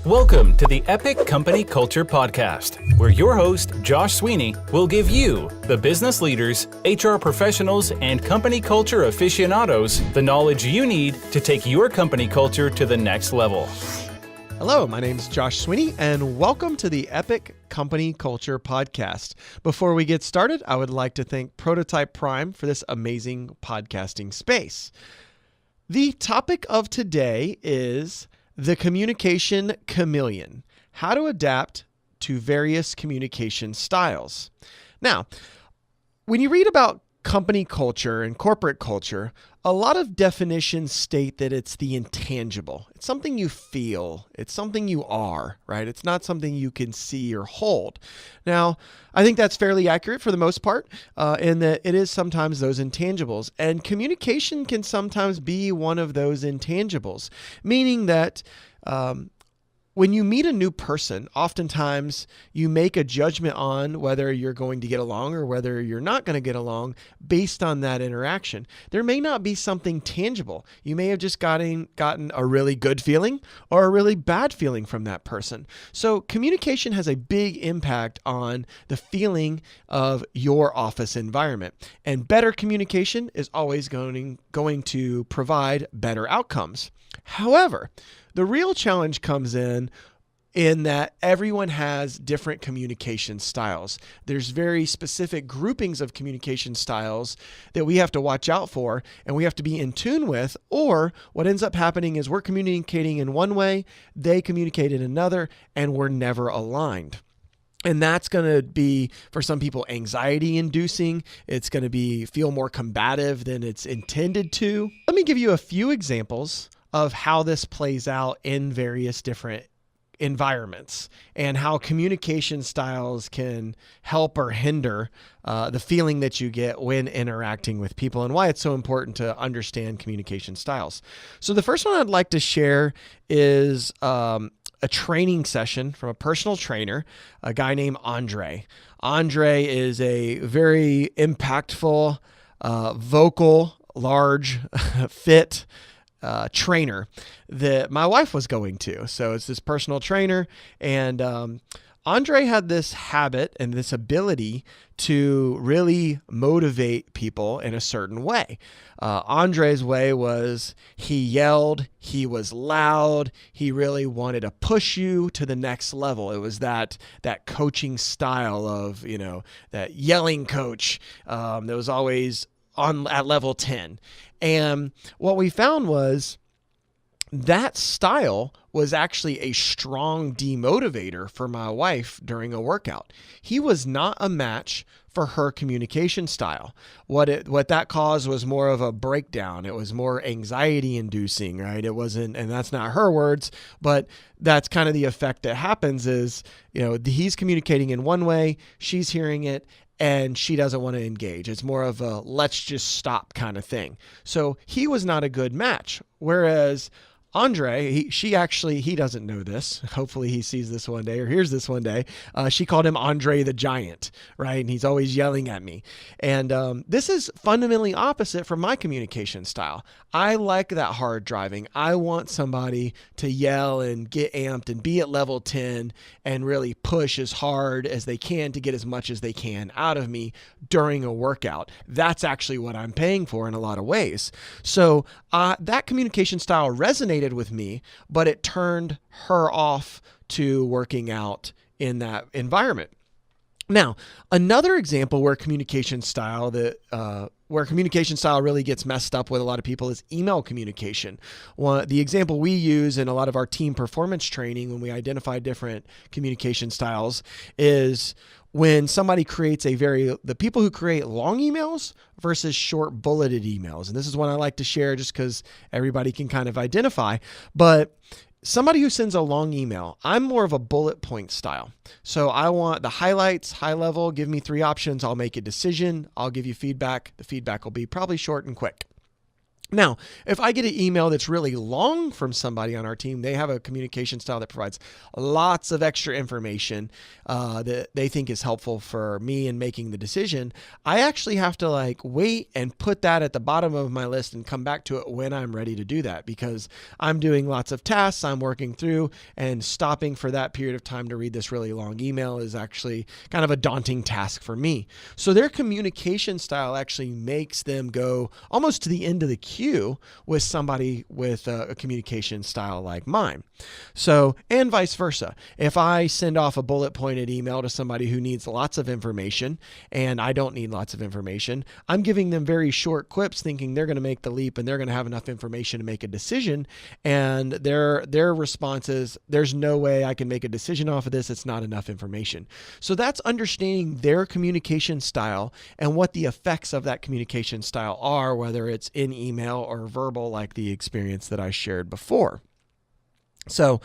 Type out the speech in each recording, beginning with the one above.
Welcome to the Epic Company Culture Podcast, where your host, Josh Sweeney, will give you, the business leaders, HR professionals, and company culture aficionados, the knowledge you need to take your company culture to the next level. Hello, my name is Josh Sweeney, and welcome to the Epic Company Culture Podcast. Before we get started, I would like to thank Prototype Prime for this amazing podcasting space. The topic of today is the communication chameleon, how to adapt to various communication styles. Now, when you read about company culture and corporate culture, a lot of definitions state that it's the intangible. It's something you feel. It's something you are, right? It's not something you can see or hold. Now, I think that's fairly accurate for the most part, in that it is sometimes those intangibles. And communication can sometimes be one of those intangibles, meaning that when you meet a new person, oftentimes you make a judgment on whether you're going to get along or whether you're not going to get along based on that interaction. There may not be something tangible. You may have just gotten a really good feeling or a really bad feeling from that person. So communication has a big impact on the feeling of your office environment. And better communication is always going to provide better outcomes. However, the real challenge comes in that everyone has different communication styles. There's very specific groupings of communication styles that we have to watch out for and we have to be in tune with, or what ends up happening is we're communicating in one way, they communicate in another, and we're never aligned. And that's going to be, for some people, anxiety inducing. It's going to feel more combative than it's intended to. Let me give you a few examples of how this plays out in various different environments and how communication styles can help or hinder the feeling that you get when interacting with people, and why it's so important to understand communication styles. So the first one I'd like to share is a training session from a personal trainer, a guy named Andre. Andre is a very impactful, vocal, large, fit trainer that my wife was going to. So it's this personal trainer, and Andre had this habit and this ability to really motivate people in a certain way. Andre's way was he yelled, he was loud, he really wanted to push you to the next level. It was that coaching style of, that yelling coach that was always at level 10. And what we found was that style was actually a strong demotivator for my wife during a workout. He was not a match for her communication style. What that caused was more of a breakdown. It was more anxiety inducing, right? It wasn't, and that's not her words, but that's kind of the effect that happens is, he's communicating in one way, she's hearing it, and she doesn't want to engage. It's more of a let's just stop kind of thing. So he was not a good match. Whereas Andre, he doesn't know this. Hopefully he sees this one day or hears this one day. She called him Andre the Giant, right? And he's always yelling at me. And this is fundamentally opposite from my communication style. I like that hard driving. I want somebody to yell and get amped and be at level 10 and really push as hard as they can to get as much as they can out of me during a workout. That's actually what I'm paying for in a lot of ways. So that communication style resonated with me, but it turned her off to working out in that environment. Now, another example where communication style really gets messed up with a lot of people is email communication. The example we use in a lot of our team performance training when we identify different communication styles is when somebody creates the people who create long emails versus short bulleted emails. And this is one I like to share just because everybody can kind of identify. But somebody who sends a long email, I'm more of a bullet point style. So I want the highlights, high level, give me 3 options. I'll make a decision. I'll give you feedback. The feedback will be probably short and quick. Now, if I get an email that's really long from somebody on our team, they have a communication style that provides lots of extra information that they think is helpful for me in making the decision. I actually have to wait and put that at the bottom of my list and come back to it when I'm ready to do that, because I'm doing lots of tasks I'm working through, and stopping for that period of time to read this really long email is actually kind of a daunting task for me. So their communication style actually makes them go almost to the end of the queue with somebody with a communication style like mine. So, and vice versa. If I send off a bullet pointed email to somebody who needs lots of information and I don't need lots of information, I'm giving them very short quips thinking they're going to make the leap and they're going to have enough information to make a decision. And their response is, there's no way I can make a decision off of this. It's not enough information. So that's understanding their communication style and what the effects of that communication style are, whether it's in email or verbal, like the experience that I shared before. So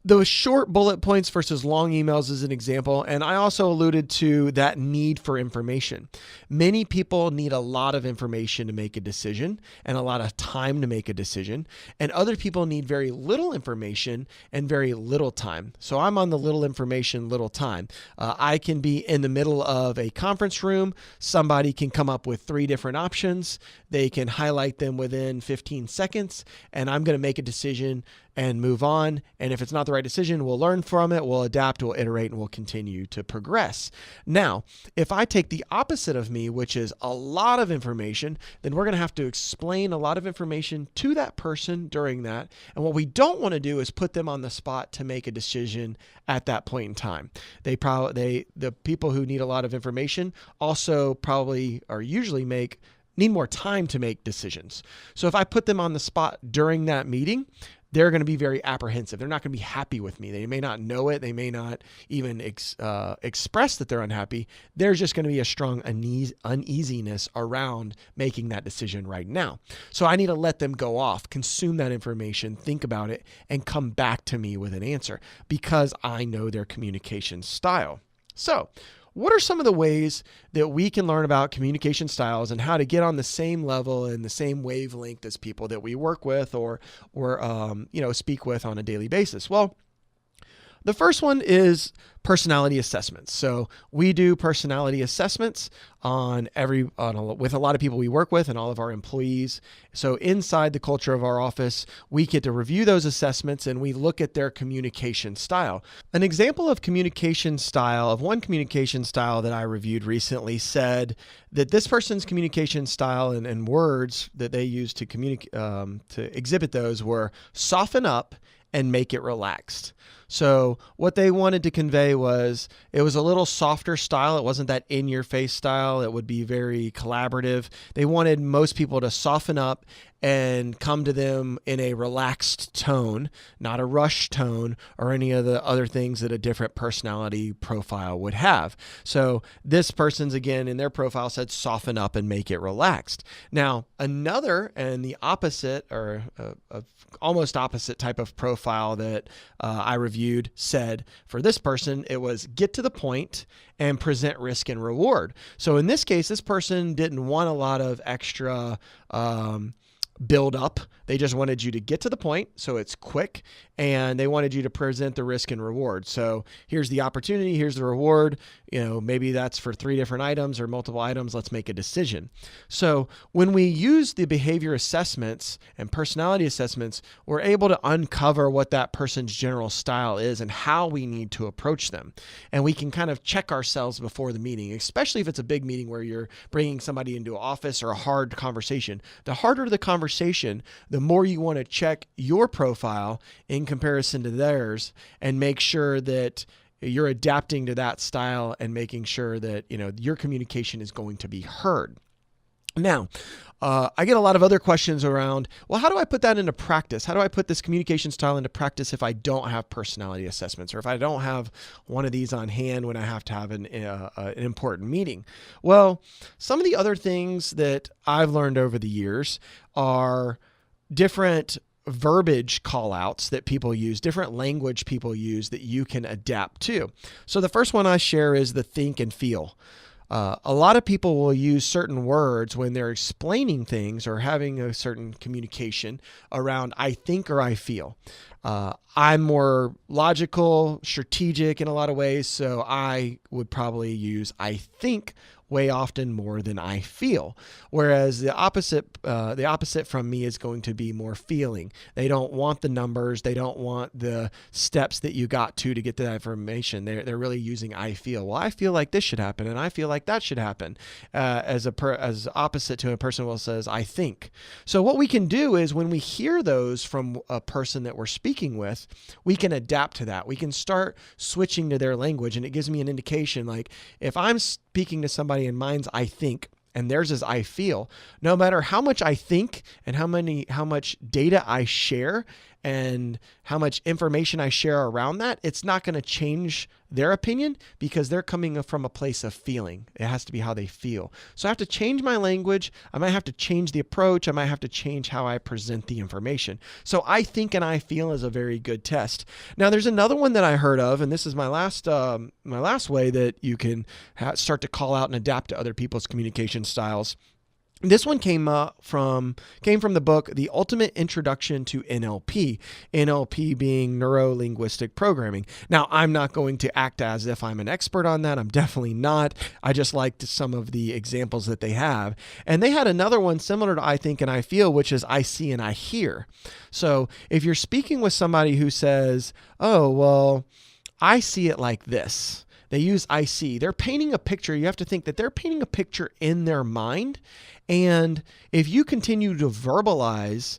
those short bullet points versus long emails is an example. And I also alluded to that need for information. Many people need a lot of information to make a decision and a lot of time to make a decision. And other people need very little information and very little time. So I'm on the little information, little time. I can be in the middle of a conference room. Somebody can come up with 3 different options. They can highlight them within 15 seconds, and I'm going to make a decision and move on. And if it's not the right decision, we'll learn from it, we'll adapt, we'll iterate, and we'll continue to progress. Now, if I take the opposite of me, which is a lot of information, then we're going to have to explain a lot of information to that person during that. And what we don't want to do is put them on the spot to make a decision at that point in time. The people who need a lot of information also probably or usually need more time to make decisions. So if I put them on the spot during that meeting, they're going to be very apprehensive. They're not going to be happy with me. They may not know it. They may not even express that they're unhappy. There's just going to be a strong uneasiness around making that decision right now. So I need to let them go off, consume that information, think about it, and come back to me with an answer because I know their communication style. So, what are some of the ways that we can learn about communication styles and how to get on the same level and the same wavelength as people that we work with or speak with on a daily basis? Well, the first one is personality assessments. So we do personality assessments with a lot of people we work with and all of our employees. So inside the culture of our office, we get to review those assessments and we look at their communication style. An example of one communication style that I reviewed recently said that this person's communication style and words that they use to communicate, to exhibit those were soften up and make it relaxed. So what they wanted to convey was it was a little softer style. It wasn't that in-your-face style. It would be very collaborative. They wanted most people to soften up and come to them in a relaxed tone, not a rush tone or any of the other things that a different personality profile would have. So this person's, again, in their profile said soften up and make it relaxed. Now, another and the opposite or almost opposite type of profile that I reviewed said for this person, it was get to the point and present risk and reward. So in this case, this person didn't want a lot of extra build up. They just wanted you to get to the point, so it's quick, and they wanted you to present the risk and reward. So here's the opportunity, here's the reward. Maybe that's for 3 different items or multiple items. Let's make a decision. So when we use the behavior assessments and personality assessments, we're able to uncover what that person's general style is and how we need to approach them. And we can kind of check ourselves before the meeting, especially if it's a big meeting where you're bringing somebody into an office or a hard conversation. The harder the conversation, the more you want to check your profile in comparison to theirs and make sure that you're adapting to that style and making sure that, your communication is going to be heard. Now, I get a lot of other questions around, well, how do I put that into practice? How do I put this communication style into practice if I don't have personality assessments or if I don't have one of these on hand when I have to have an important meeting? Well, some of the other things that I've learned over the years are different verbiage call outs that people use, different language people use that you can adapt to. So the first one I share is the think and feel. A lot of people will use certain words when they're explaining things or having a certain communication around I think or I feel. I'm more logical, strategic in a lot of ways, so I would probably use I think way often more than I feel. Whereas the opposite from me is going to be more feeling. They don't want the numbers. They don't want the steps that you got to get to that information. They're really using I feel. Well, I feel like this should happen, and I feel like that should happen. As opposite to a person who says I think. So what we can do is when we hear those from a person that we're speaking with, we can adapt to that. We can start switching to their language, and it gives me an indication. Like if I'm speaking to somebody and mine's I think and theirs is I feel, no matter how much I think and how much data I share and how much information I share around that, it's not going to change their opinion because they're coming from a place of feeling. It has to be how they feel. So I have to change my language. I might have to change the approach. I might have to change how I present the information. So I think and I feel is a very good test. Now there's another one that I heard of, and this is my last way that you can start to call out and adapt to other people's communication styles. This one came from the book, The Ultimate Introduction to NLP, NLP being neuro-linguistic programming. Now, I'm not going to act as if I'm an expert on that. I'm definitely not. I just liked some of the examples that they have. And they had another one similar to I think and I feel, which is I see and I hear. So if you're speaking with somebody who says, oh, well, I see it like this. They use I see. They're painting a picture. You have to think that they're painting a picture in their mind. And if you continue to verbalize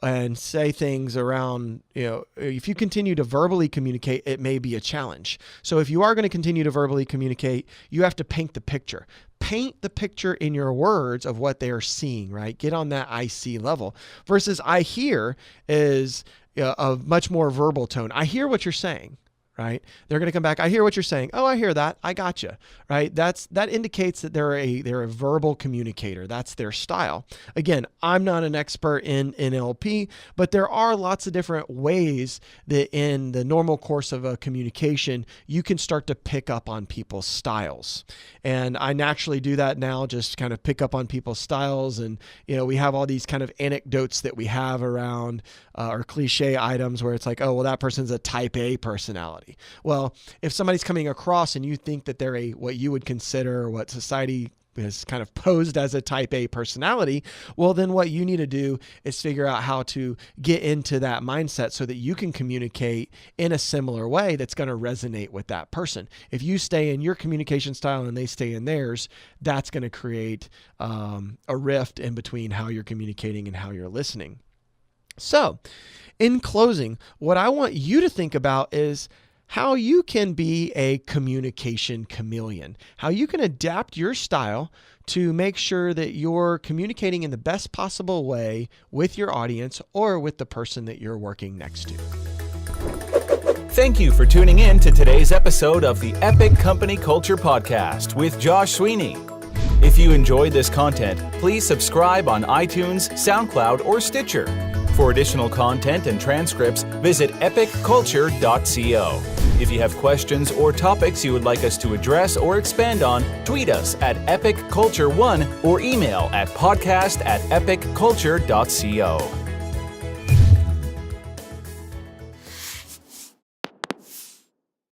and say things around, if you continue to verbally communicate, it may be a challenge. So if you are going to continue to verbally communicate, you have to paint the picture. Paint the picture in your words of what they are seeing, right? Get on that I see level versus I hear is a much more verbal tone. I hear what you're saying. Right? They're going to come back. I hear what you're saying. Oh, I hear that. I gotcha. Right? That indicates that they're a verbal communicator. That's their style. Again, I'm not an expert in NLP, but there are lots of different ways that in the normal course of a communication, you can start to pick up on people's styles. And I naturally do that now, just kind of pick up on people's styles. And, we have all these kind of anecdotes that we have around or cliche items where it's like, oh, well, that person's a type A personality. Well, if somebody's coming across and you think that they're what you would consider or what society has kind of posed as a type A personality, well, then what you need to do is figure out how to get into that mindset so that you can communicate in a similar way that's going to resonate with that person. If you stay in your communication style and they stay in theirs, that's going to create a rift in between how you're communicating and how you're listening. So, in closing, what I want you to think about is how you can be a communication chameleon, how you can adapt your style to make sure that you're communicating in the best possible way with your audience or with the person that you're working next to. Thank you for tuning in to today's episode of the Epic Company Culture Podcast with Josh Sweeney. If you enjoyed this content, please subscribe on iTunes, SoundCloud, or Stitcher. For additional content and transcripts, visit epicculture.co. If you have questions or topics you would like us to address or expand on, tweet us at epicculture1 or email at podcast@epicculture.co.